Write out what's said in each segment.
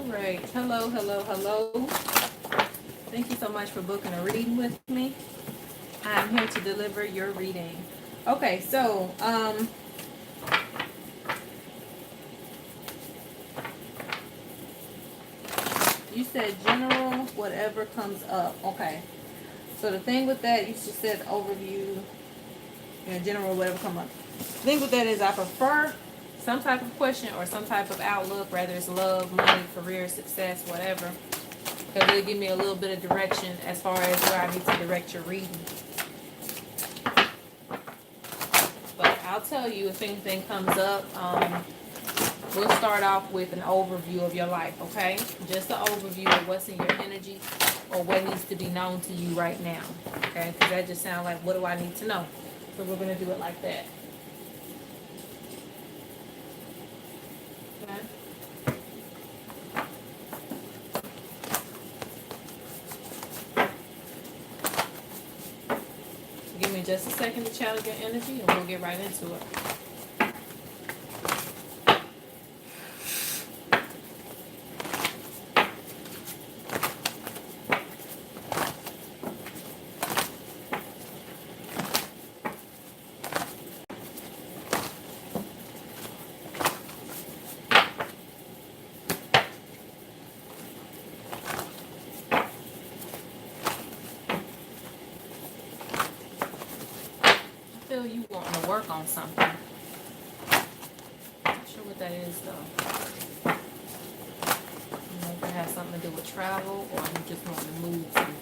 right. Hello, hello, hello. Thank you so much for booking a reading with me. I'm here to deliver your reading. Okay, so you said general, whatever comes up. Okay. So the thing with that, you just said overview, general, whatever come up. The thing with that is I prefer some type of question or some type of outlook, whether it's love, money, career, success, whatever. Because it'll give me a little bit of direction as far as where I need to direct your reading. But I'll tell you if anything comes up. We'll start off with an overview of your life, okay? Just an overview of what's in your energy or what needs to be known to you right now, okay? Because that just sounds like, what do I need to know? So we're going to do it like that. Okay? Give me just a second to challenge your energy and we'll get right into it. I feel you wanting to work on something. Not sure what that is though. You know, if it has something to do with travel or you just want to move something.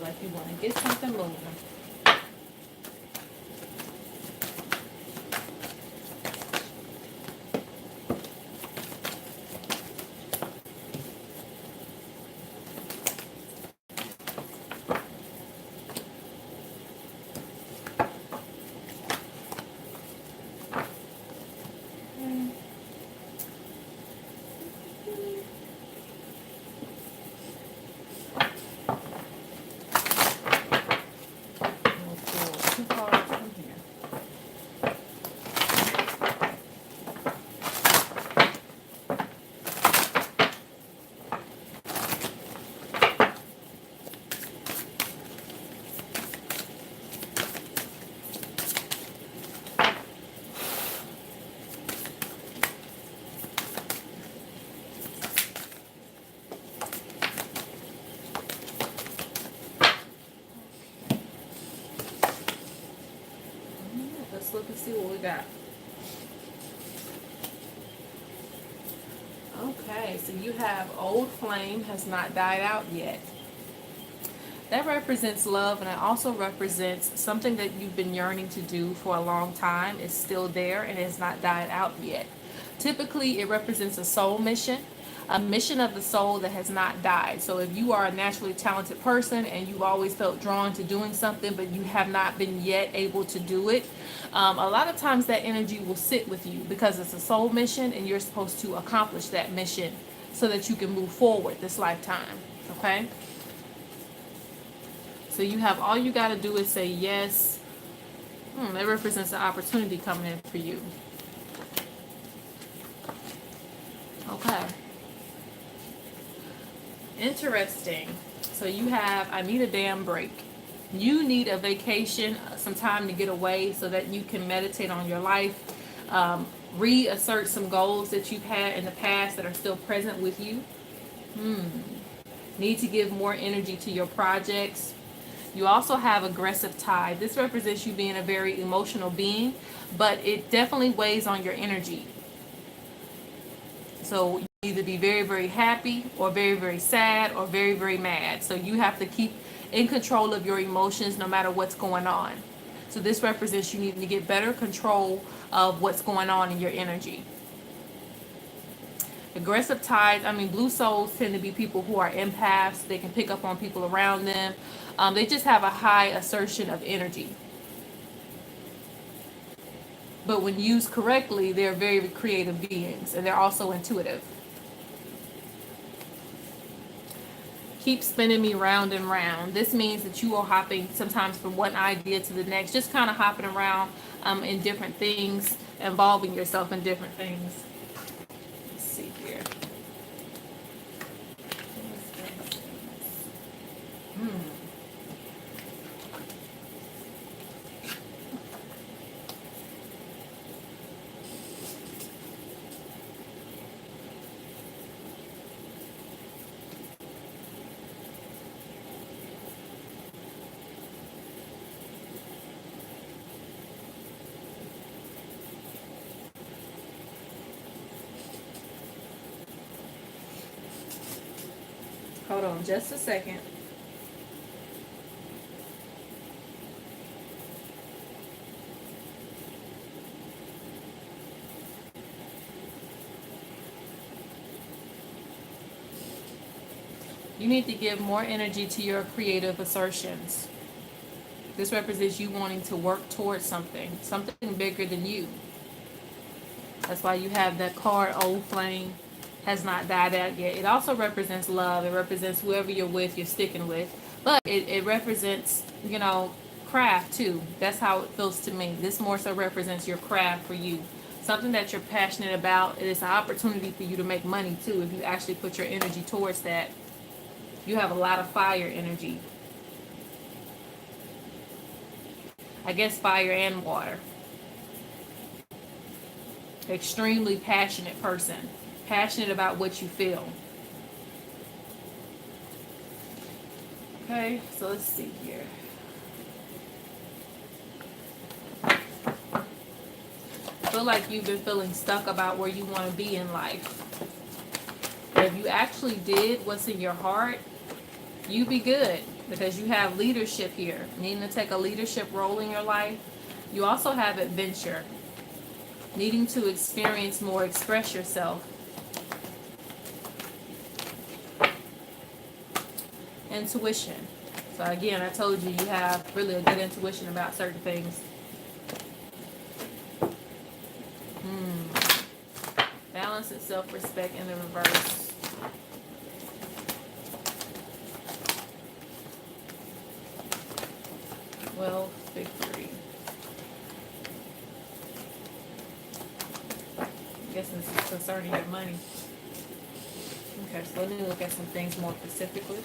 Like you want to get something moving. Let's look and see what we got. Okay, so you have old flame has not died out yet. That represents love, and it also represents something that you've been yearning to do for a long time. It's still there and it's not died out yet. Typically, it represents a soul mission, a mission of the soul that has not died. So if you are a naturally talented person and you've always felt drawn to doing something, but you have not been yet able to do it, a lot of times that energy will sit with you because it's a soul mission and you're supposed to accomplish that mission so that you can move forward this lifetime. Okay? So you have, all you got to do is say yes. That represents an opportunity coming in for you. Okay. Interesting. So you have, I need a damn break. You need a vacation, some time to get away so that you can meditate on your life, reassert some goals that you've had in the past that are still present with you. Need to give more energy to your projects. You also have aggressive tide. This represents you being a very emotional being, but it definitely weighs on your energy. So you either be very, very happy or very, very sad or very, very mad. So you have to keep in control of your emotions no matter what's going on. So this represents you needing to get better control of what's going on in your energy. Aggressive tides, blue souls tend to be people who are empaths. They can pick up on people around them. They just have a high assertion of energy. But when used correctly, they're very creative beings, and they're also intuitive. Keep spinning me round and round. This means that you are hopping sometimes from one idea to the next, just kind of hopping around in different things, involving yourself in different things. Let's see here. Hold on just a second. You need to give more energy to your creative assertions. This represents you wanting to work towards something bigger than you. That's why you have that card, Old Flame has not died out yet. It also represents love. It represents whoever you're with, you're sticking with. But it represents, craft too. That's how it feels to me. This more so represents your craft for you. Something that you're passionate about. It is an opportunity for you to make money too if you actually put your energy towards that. You have a lot of fire energy. I guess fire and water. Extremely passionate person. Passionate about what you feel. Okay, so let's see here. I feel like you've been feeling stuck about where you want to be in life. If you actually did what's in your heart, you'd be good, because you have leadership here. Needing to take a leadership role in your life. You also have adventure. Needing to experience more, express yourself. Intuition. So again, I told you, you have really a good intuition about certain things. Balance and self-respect in the reverse. Well, victory. I guess this is concerning your money. Okay, so let me look at some things more specifically.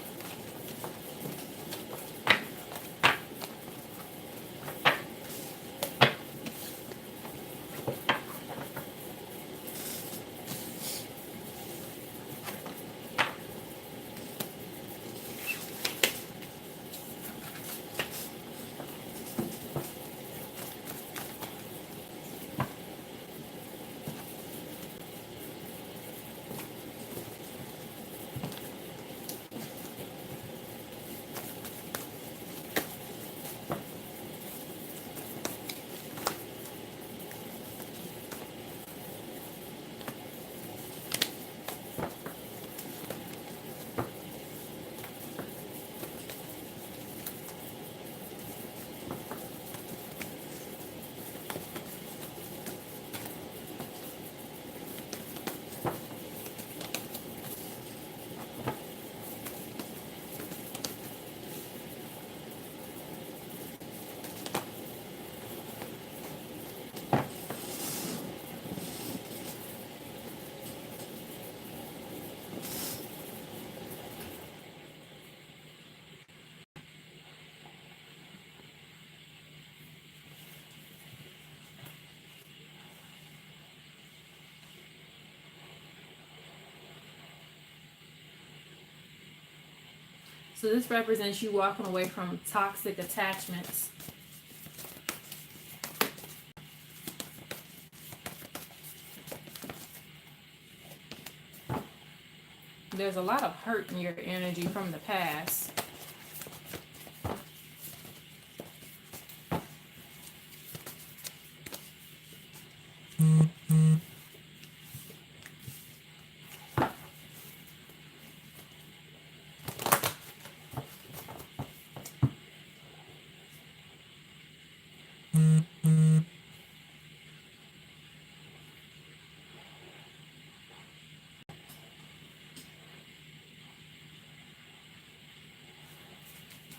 So this represents you walking away from toxic attachments. There's a lot of hurt in your energy from the past.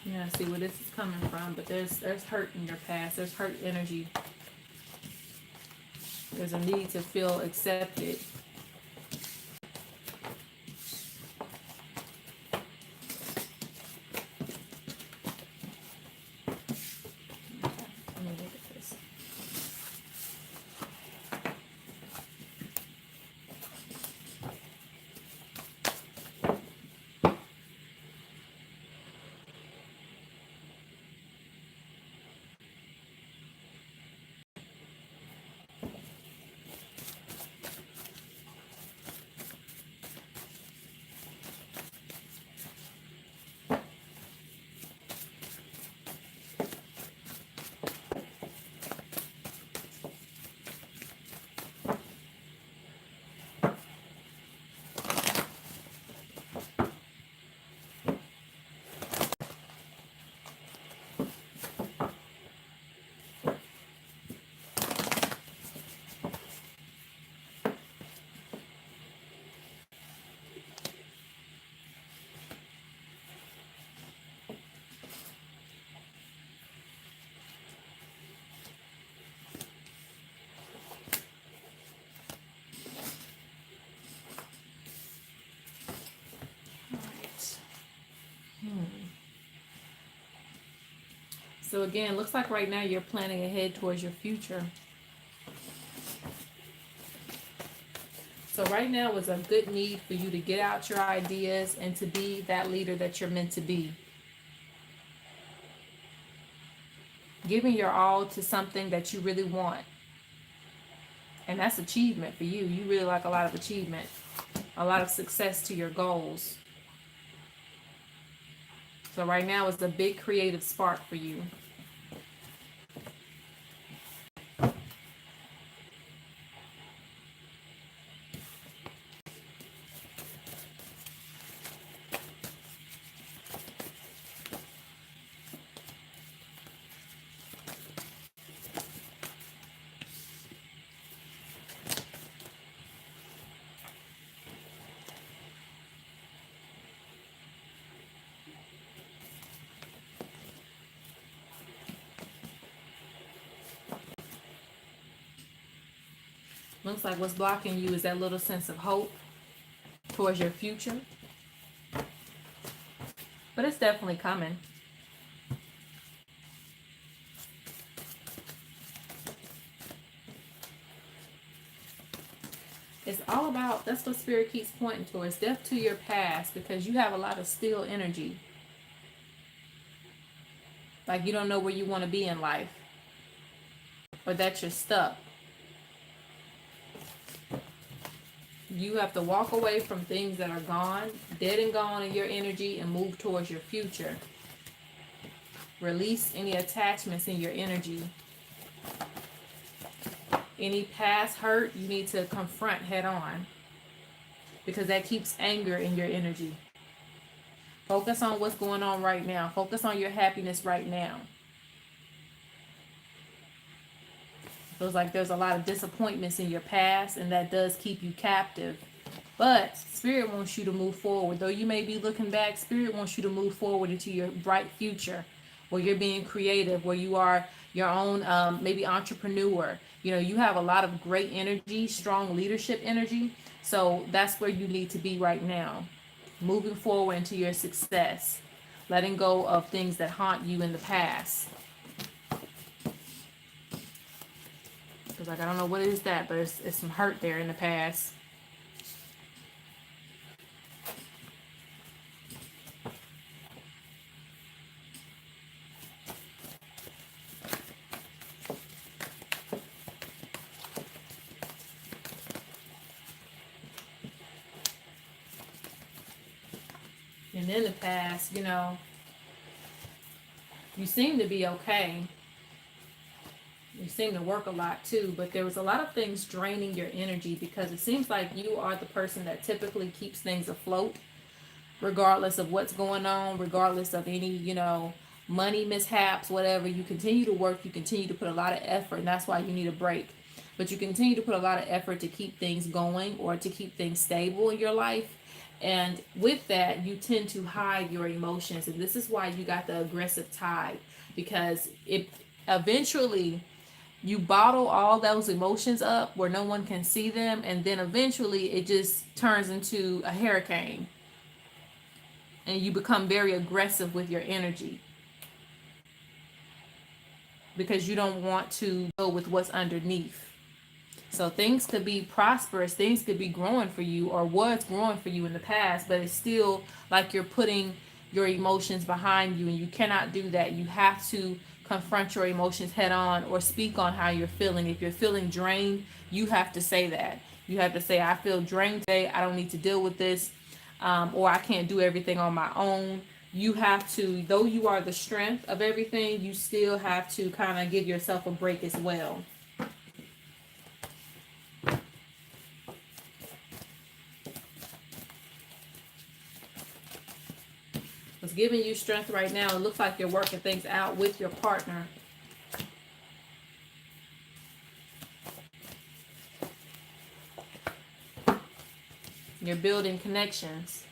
Yeah, see where this is coming from, but there's hurt in your past. There's hurt energy. There's a need to feel accepted. Let me look at this. So again, looks like right now you're planning ahead towards your future. So right now is a good need for you to get out your ideas and to be that leader that you're meant to be. Giving your all to something that you really want. And that's achievement for you. You really like a lot of achievement. A lot of success to your goals. So right now is a big creative spark for you. Looks like what's blocking you is that little sense of hope towards your future. But it's definitely coming. It's all about, that's what Spirit keeps pointing towards, death to your past, because you have a lot of still energy. Like you don't know where you want to be in life. Or that you're stuck. You have to walk away from things that are gone, dead and gone in your energy, and move towards your future. Release any attachments in your energy. Any past hurt you need to confront head on, because that keeps anger in your energy. Focus on what's going on right now. Focus on your happiness right now. Feels like there's a lot of disappointments in your past, and that does keep you captive. But Spirit wants you to move forward. Though you may be looking back, Spirit wants you to move forward into your bright future, where you're being creative, where you are your own maybe entrepreneur. You know, you have a lot of great energy, strong leadership energy. So that's where you need to be right now. Moving forward into your success. Letting go of things that haunt you in the past. Because like, I don't know what is that, but it's some hurt there in the past. And in the past, you know, you seem to be okay. You seem to work a lot too, but there was a lot of things draining your energy because it seems like you are the person that typically keeps things afloat, regardless of what's going on, regardless of any, you know, money mishaps, whatever. You continue to work, you continue to put a lot of effort, and that's why you need a break. But you continue to put a lot of effort to keep things going or to keep things stable in your life. And with that, you tend to hide your emotions. And this is why you got the aggressive tide, because it eventually you bottle all those emotions up where no one can see them, and then eventually it just turns into a hurricane and you become very aggressive with your energy because you don't want to go with what's underneath. So things could be prosperous, things could be growing for you or was growing for you in the past, but it's still like you're putting your emotions behind you, and you cannot do that. You have to confront your emotions head on or speak on how you're feeling. If you're feeling drained, you have to say that. You have to say, I feel drained today. I don't need to deal with this. Or I can't do everything on my own. You have to, though you are the strength of everything, you still have to kind of give yourself a break as well. What's giving you strength right now, it looks like you're working things out with your partner. You're building connections.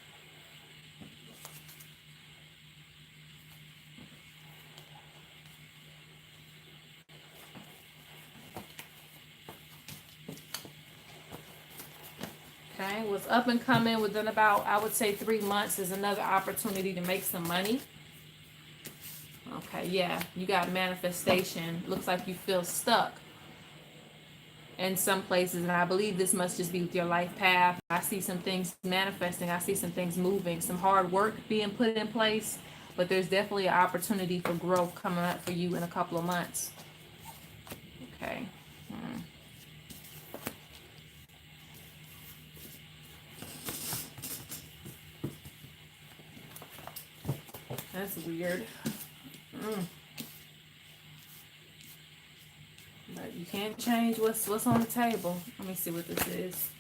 Okay, what's up and coming within about, I would say, 3 months is another opportunity to make some money. Okay, yeah, you got manifestation. Looks like you feel stuck in some places, and I believe this must just be with your life path. I see some things manifesting. I see some things moving, some hard work being put in place, but there's definitely an opportunity for growth coming up for you in a couple of months. Okay. That's weird. But you can't change what's on the table. Let me see what this is.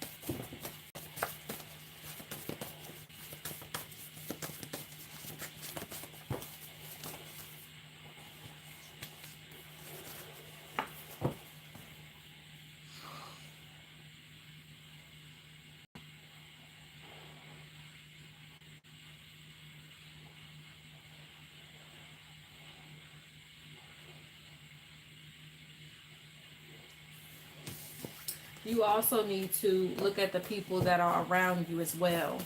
You also need to look at the people that are around you as well.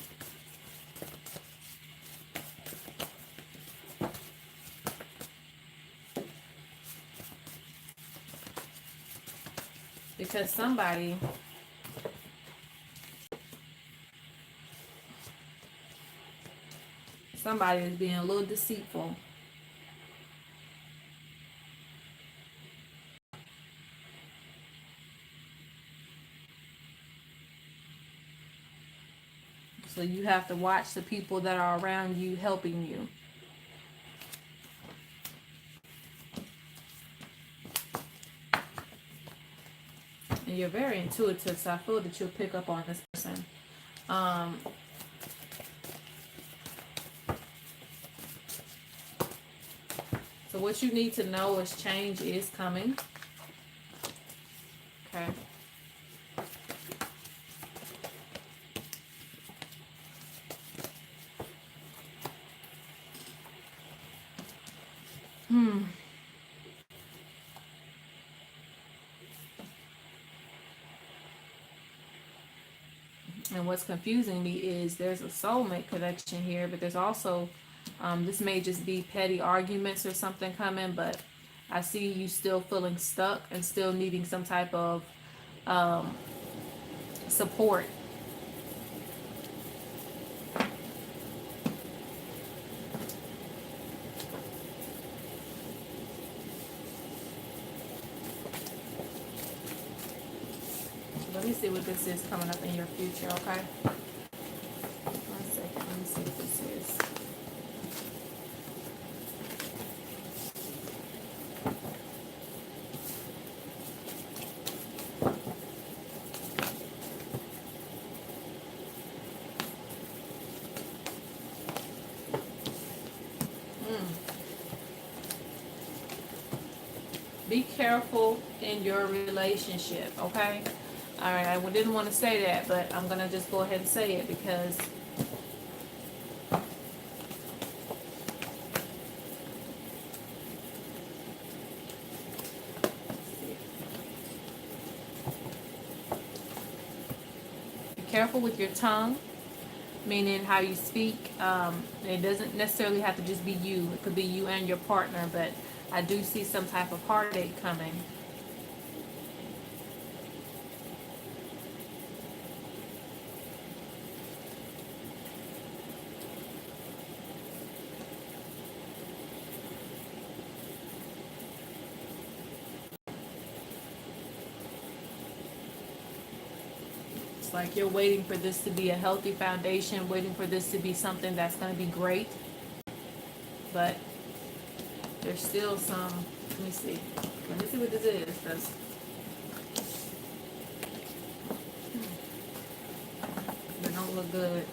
Because somebody is being a little deceitful. So you have to watch the people that are around you helping you. And you're very intuitive, so I feel that you'll pick up on this person. So what you need to know is change is coming. Okay. And what's confusing me is there's a soulmate connection here, but there's also, this may just be petty arguments or something coming, but I see you still feeling stuck and still needing some type of support. Let me see what this is coming up in your future, okay? 1 second, let me see what this is. Be careful in your relationship, okay? All right, I didn't want to say that, but I'm going to just go ahead and say it because be careful with your tongue, meaning how you speak. It doesn't necessarily have to just be you. It could be you and your partner, but I do see some type of heartache coming. It's like you're waiting for this to be a healthy foundation, waiting for this to be something that's going to be great. But there's still some, let me see what this is, because it don't look good.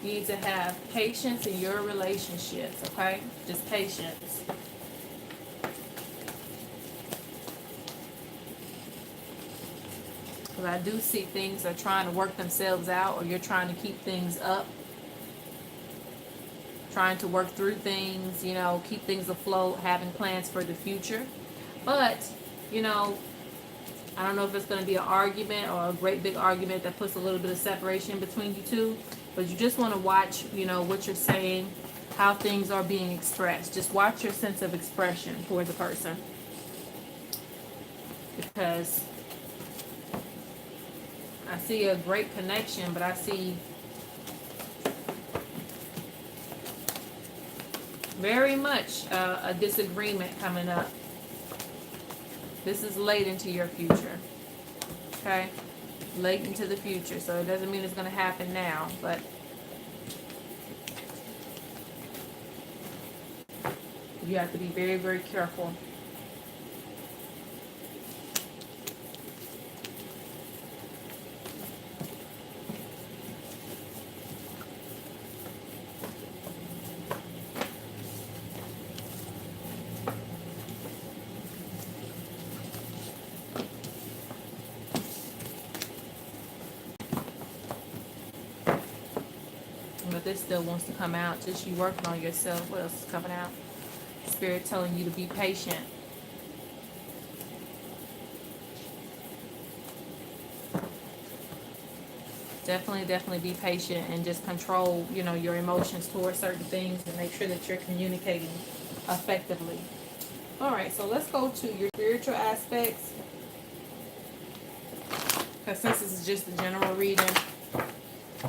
You need to have patience in your relationships, okay? Just patience. Because I do see things are trying to work themselves out, or you're trying to keep things up. Trying to work through things, you know, keep things afloat, having plans for the future. But, you know, I don't know if it's going to be an argument or a great big argument that puts a little bit of separation between you two. But you just want to watch, you know, what you're saying, how things are being expressed. Just watch your sense of expression towards a person. Because I see a great connection, but I see very much a disagreement coming up. This is late into your future. Okay? Late into the future. So it doesn't mean it's going to happen now, but you have to be very, very careful. But this still wants to come out. Just you working on yourself. What else is coming out? Spirit telling you to be patient. Definitely be patient and just control, you know, your emotions towards certain things and make sure that you're communicating effectively. All right, so let's go to your spiritual aspects. Because since this is just a general reading,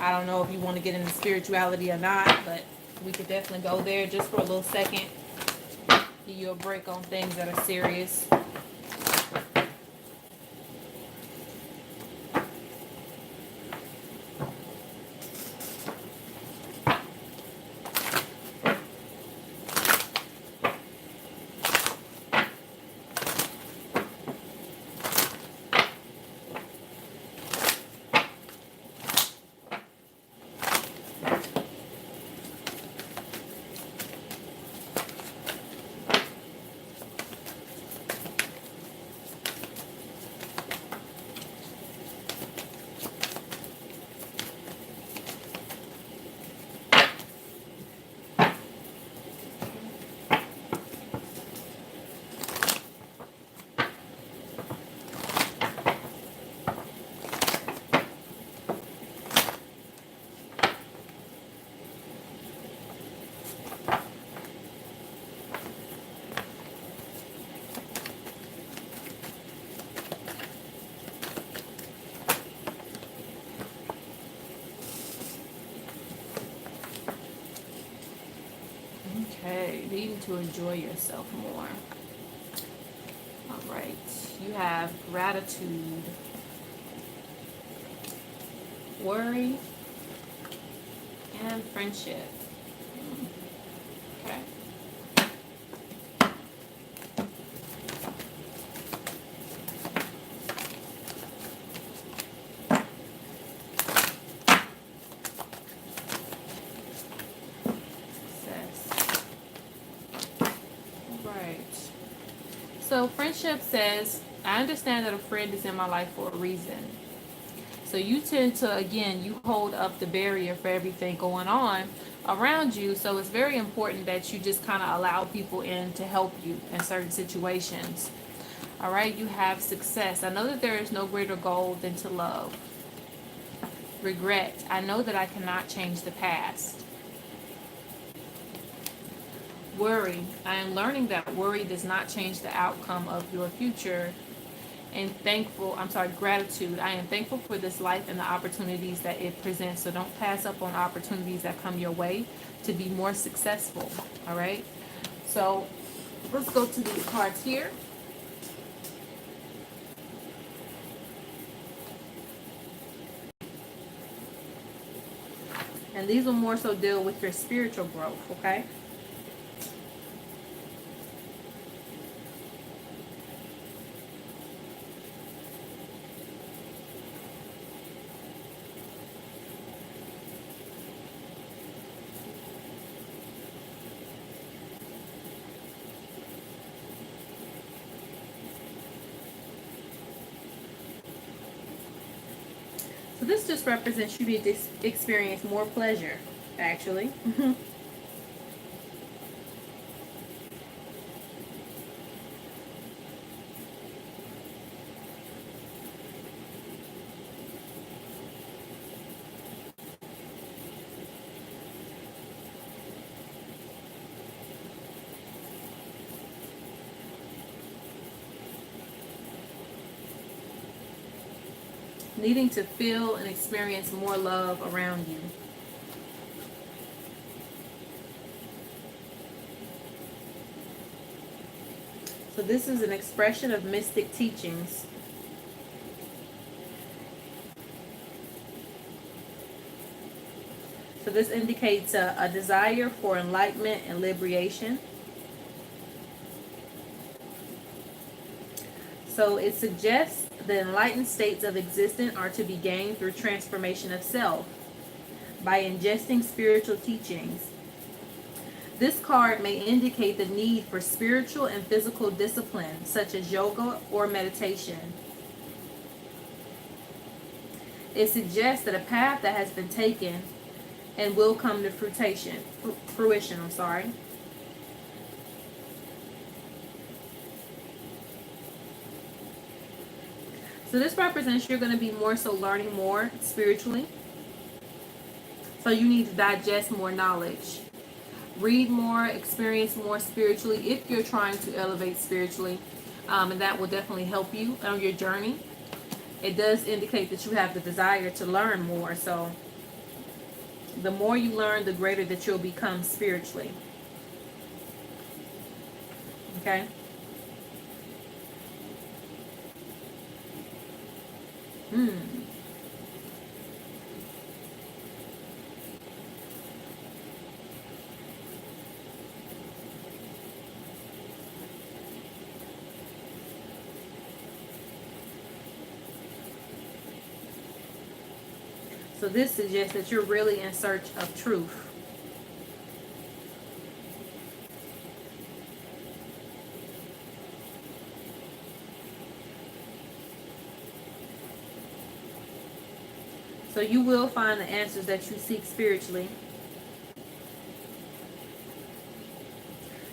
I don't know if you want to get into spirituality or not, but we could definitely go there just for a little second. Give you a break on things that are serious. needing to enjoy yourself more. All right. You have gratitude, worry, and friendship. Okay. Success. Right. So friendship says, I understand that a friend is in my life for a reason. So you tend to, again, you hold up the barrier for everything going on around you. So it's very important that you just kind of allow people in to help you in certain situations. All right, you have success. I know that there is no greater goal than to love. Regret. I know that I cannot change the past. Worry. I am learning that worry does not change the outcome of your future. And gratitude. I am thankful for this life and the opportunities that it presents. So don't pass up on opportunities that come your way to be more successful. All right. So let's go to these cards here. And these will more so deal with your spiritual growth. Okay. So this just represents you need to experience more pleasure, actually. Needing to feel and experience more love around you. So this is an expression of mystic teachings. So this indicates a desire for enlightenment and liberation. So it suggests the enlightened states of existence are to be gained through transformation of self by ingesting spiritual teachings. This card may indicate the need for spiritual and physical discipline, such as yoga or meditation. It suggests that a path that has been taken and will come to fruition. So this represents you're going to be more so learning more spiritually. So you need to digest more knowledge. Read more, experience more spiritually if you're trying to elevate spiritually. And that will definitely help you on your journey. It does indicate that you have the desire to learn more. So the more you learn, the greater that you'll become spiritually. Okay? So this suggests that you're really in search of truth. So you will find the answers that you seek spiritually.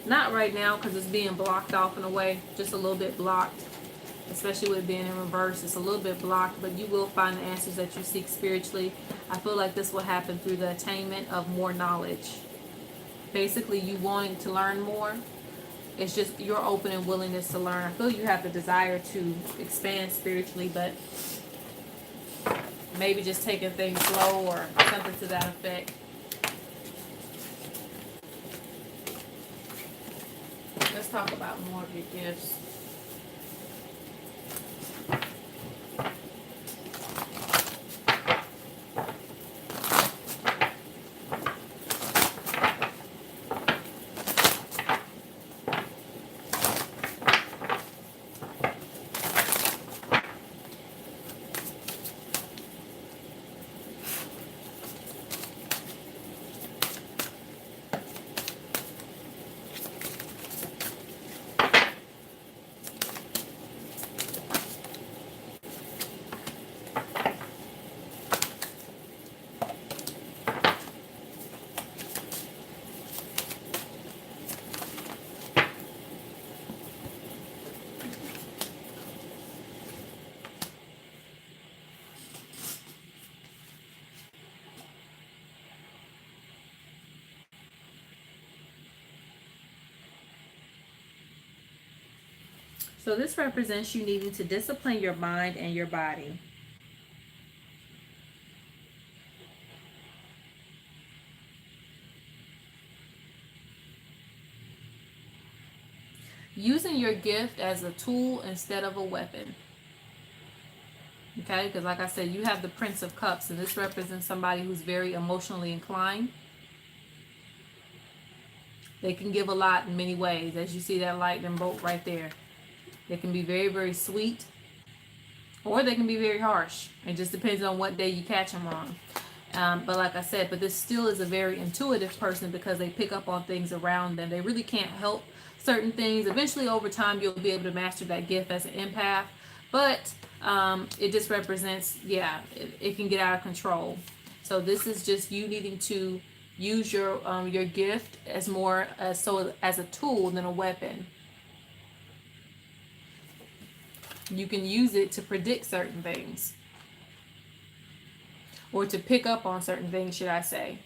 Not right now because it's being blocked off in a way, just a little bit blocked. Especially with it being in reverse, it's a little bit blocked, but you will find the answers that you seek spiritually. I feel like this will happen through the attainment of more knowledge. Basically, you wanting to learn more. It's just your open and willingness to learn. I feel you have the desire to expand spiritually, but maybe just taking things slow or something to that effect. talk about more of your gifts. So this represents you needing to discipline your mind and your body. Using your gift as a tool instead of a weapon. Okay, because like I said, you have the Prince of Cups, and this represents somebody who's very emotionally inclined. They can give a lot in many ways, as you see that lightning bolt right there. They can be very, very sweet, or they can be very harsh. It just depends on what day you catch them on. But like I said, but this still is a very intuitive person because they pick up on things around them. They really can't help certain things. Eventually, over time, you'll be able to master that gift as an empath. But it just represents, yeah, it can get out of control. So this is just you needing to use your gift as more as a tool than a weapon. You can use it to predict certain things, or to pick up on certain things, should I say.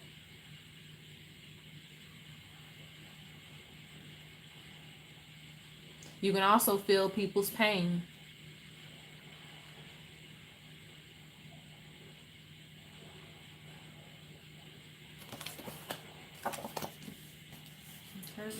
You can also feel people's pain. Okay.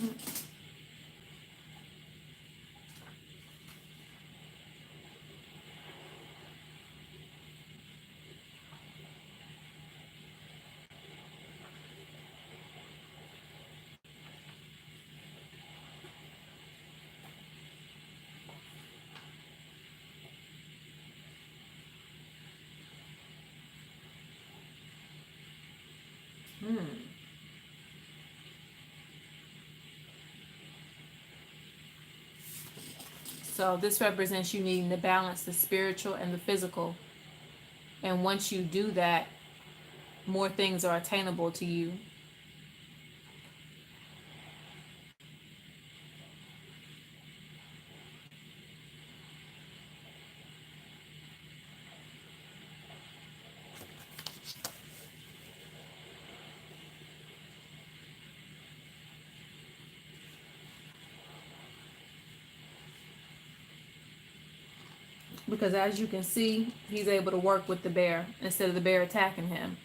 So this represents you needing to balance the spiritual and the physical. And once you do that, more things are attainable to you. Because as you can see, he's able to work with the bear instead of the bear attacking him,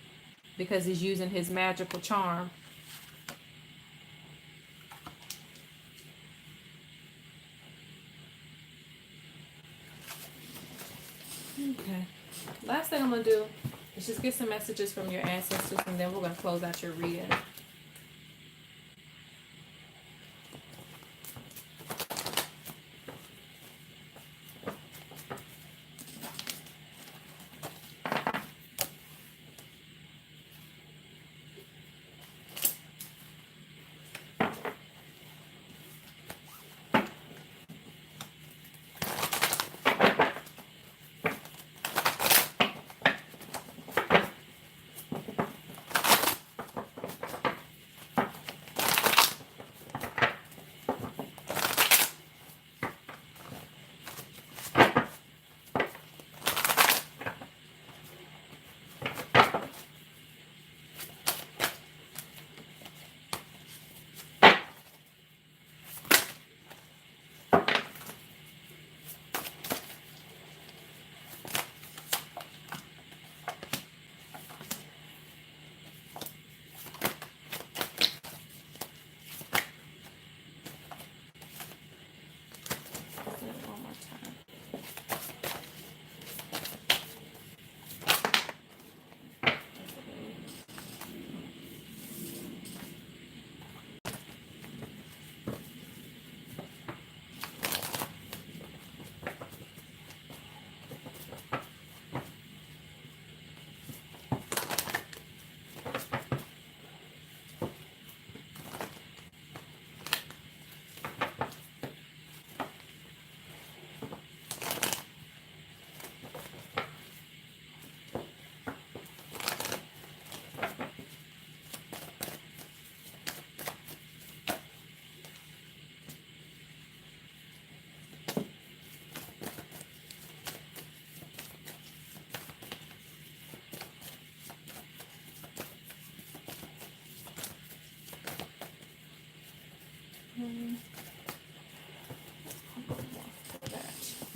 because he's using his magical charm. Okay. Last thing I'm going to do is just get some messages from your ancestors, and then we're going to close out your reading.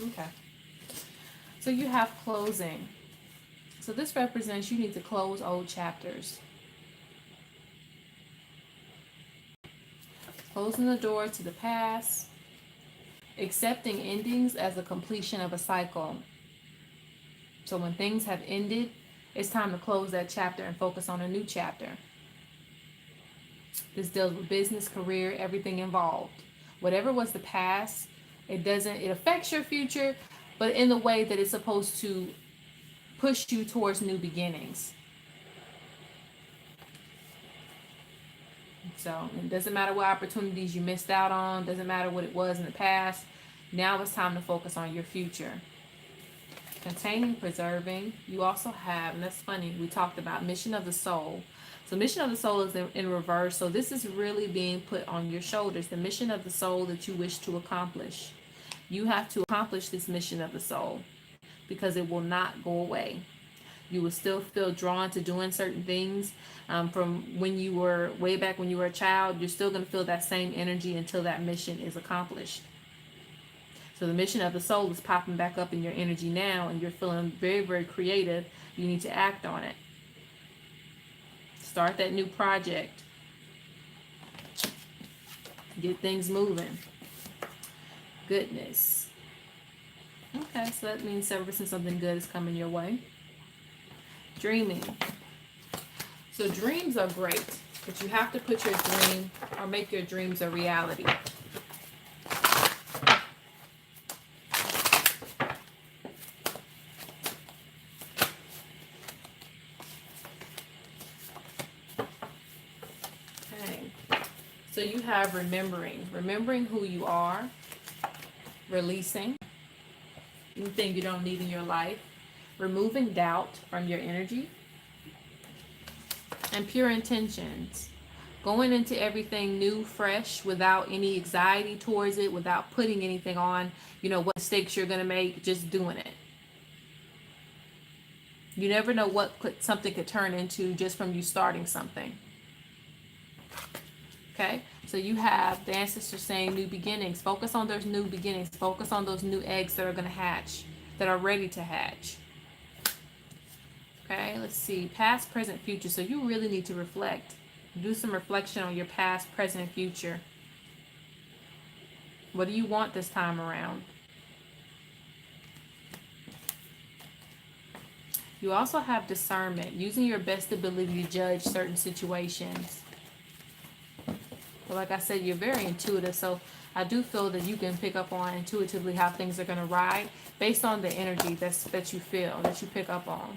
Okay. So you have closing. So this represents you need to close old chapters. Closing the door to the past. Accepting endings as a completion of a cycle. So when things have ended, it's time to close that chapter and focus on a new chapter. This deals with business, career, everything involved. Whatever was the past, it affects your future, but in the way that it's supposed to push you towards new beginnings. So it doesn't matter what opportunities you missed out on, doesn't matter what it was in the past. Now it's time to focus on your future. Containing, preserving. You also have, and that's funny, we talked about mission of the soul. So mission of the soul is in reverse. So this is really being put on your shoulders. The mission of the soul that you wish to accomplish. You have to accomplish this mission of the soul because it will not go away. You will still feel drawn to doing certain things from when you were, way back when you were a child. You're still going to feel that same energy until that mission is accomplished. So the mission of the soul is popping back up in your energy now, and you're feeling very, very creative. You need to act on it. Start that new project. Get things moving. Goodness. Okay, so that means 7% something good is coming your way. Dreaming. So dreams are great, but you have to put your dream or make your dreams a reality. So you have remembering who you are, releasing anything you don't need in your life, removing doubt from your energy, and pure intentions. Going into everything new, fresh, without any anxiety towards it, without putting anything on, what mistakes you're going to make, just doing it. You never know what something could turn into just from you starting something. Okay, so you have the ancestors saying new beginnings. Focus on those new beginnings. Focus on those new eggs that are going to hatch, that are ready to hatch. Okay, let's see. Past, present, future. So you really need to reflect. Do some reflection on your past, present, and future. What do you want this time around? You also have discernment, using your best ability to judge certain situations. But like I said, you're very intuitive, so I do feel that you can pick up on intuitively how things are going to ride based on the energy that you feel, that you pick up on.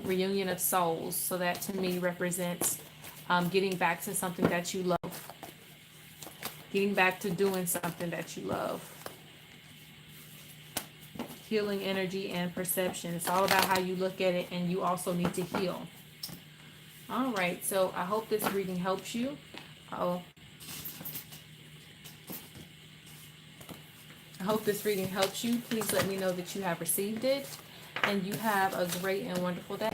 Reunion of souls. So that to me represents getting back to something that you love. Getting back to doing something that you love. Healing energy and perception. It's all about how you look at it, and you also need to heal. All right, so I hope this reading helps you. I hope this reading helps you. Please let me know that you have received it, and you have a great and wonderful day.